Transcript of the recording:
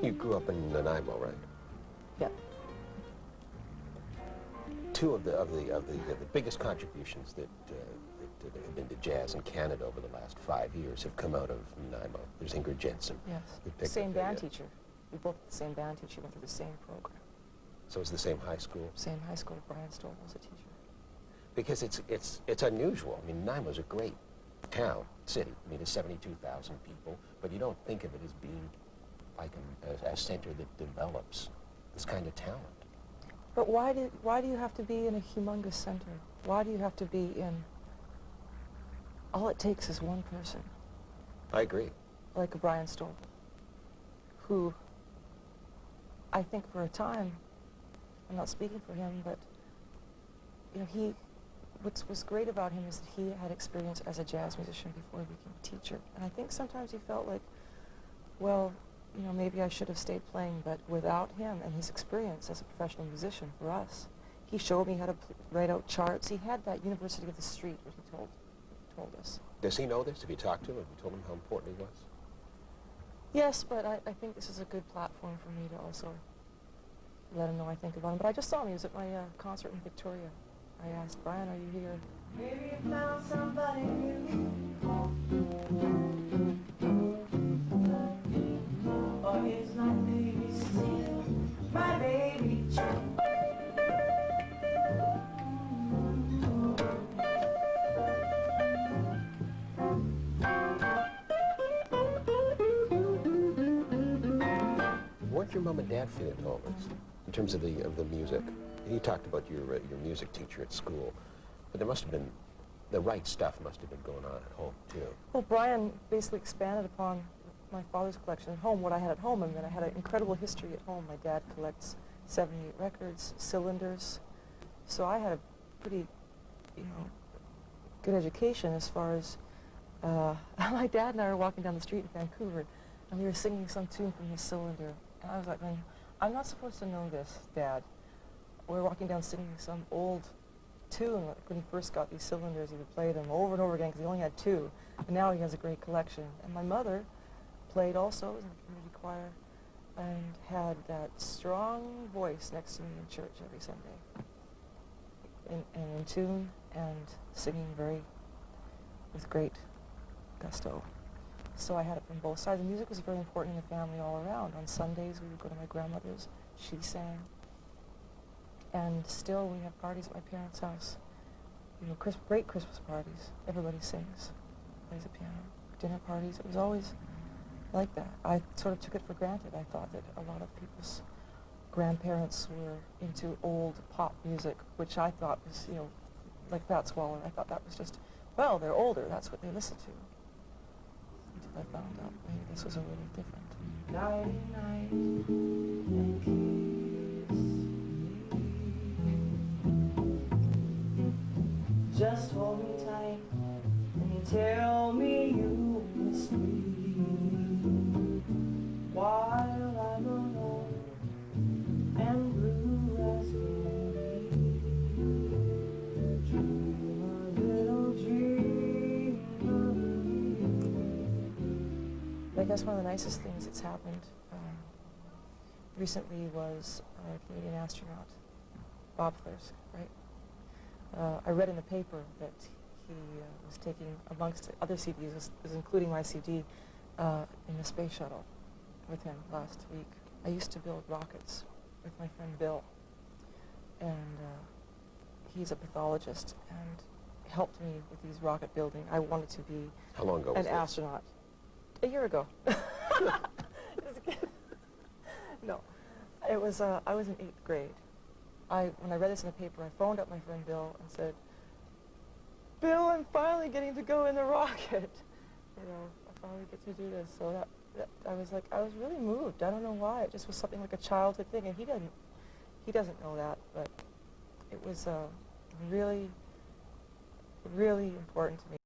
You grew up in Nanaimo, right? Yeah. Two of the biggest contributions that have been to jazz in Canada over the last 5 years have come out of Nanaimo. There's Ingrid Jensen. Yes. Same band teacher. We both the same band teacher, went through the same program. So it's the same high school? Same high school. Brian Stoll was a teacher. Because it's unusual. I mean, Nanaimo's a great town, city. I mean, it's 72,000 people, but you don't think of it as being like a center that develops this kind of talent. But why do you have to be in a humongous center? Why do you have to be in, all it takes is one person? I agree. Like a Brian Stoll, who I think for a time, I'm not speaking for him, but you know, what was great about him is that he had experience as a jazz musician before he became a teacher. And I think sometimes he felt like, well, you know, maybe I should have stayed playing, but without him and his experience as a professional musician for us, he showed me how to write out charts. He had that University of the Street, what he told us. Does he know this? Have you talked to him? Have you told him how important he was? Yes, but I think this is a good platform for me to also let him know I think about him. But I just saw him. He was at my concert in Victoria. I asked, Brian, are you here? Maybe you found somebody new. Or is my baby still my baby too? Weren't your mom and dad feeling all this in terms of the music? You talked about your music teacher at school, but there must have been, the right stuff must have been going on at home too. Well, Brian basically expanded upon my father's collection at home, what I had at home, and then I had an incredible history at home. My dad collects 78 records, cylinders, so I had a pretty, you know, good education as far as, my dad and I were walking down the street in Vancouver, and we were singing some tune from his cylinder, and I was like, I'm not supposed to know this, Dad. We were walking down singing some old tune. Like when he first got these cylinders, he would play them over and over again because he only had two, and now he has a great collection. And my mother played also, was in the community choir, and had that strong voice next to me in church every Sunday, and in tune and singing with great gusto. So I had it from both sides. The music was very important in the family all around. On Sundays, we would go to my grandmother's. She sang. And still, we have parties at my parents' house. You know, great Christmas parties. Everybody sings, plays the piano. Dinner parties. It was always like that. I sort of took it for granted. I thought that a lot of people's grandparents were into old pop music, which I thought was, you know, like Fats Waller. I thought that was just, well, they're older. That's what they listen to. Until I found out maybe this was a little different. Night, and kiss me. Just hold me tight and you tell me you miss me while I'm alone and blue as can be. Dream a little dream of me. I guess one of the nicest things that's happened recently was a Canadian astronaut, Bob Thirsk, right? I read in the paper that he was taking, amongst other CDs, was including my CD, in the space shuttle with him last week. I used to build rockets with my friend Bill, and he's a pathologist and helped me with these rocket building. I wanted to be How long ago was an this? astronaut. A year ago. No, it was, I was in 8th grade. When I read this in the paper, I phoned up my friend Bill and said, Bill, I'm finally getting to go in the rocket. You know, I finally get to do this. So that I was like, I was really moved. I don't know why. It just was something like a childhood thing, and he doesn't know that, but it was really, really important to me.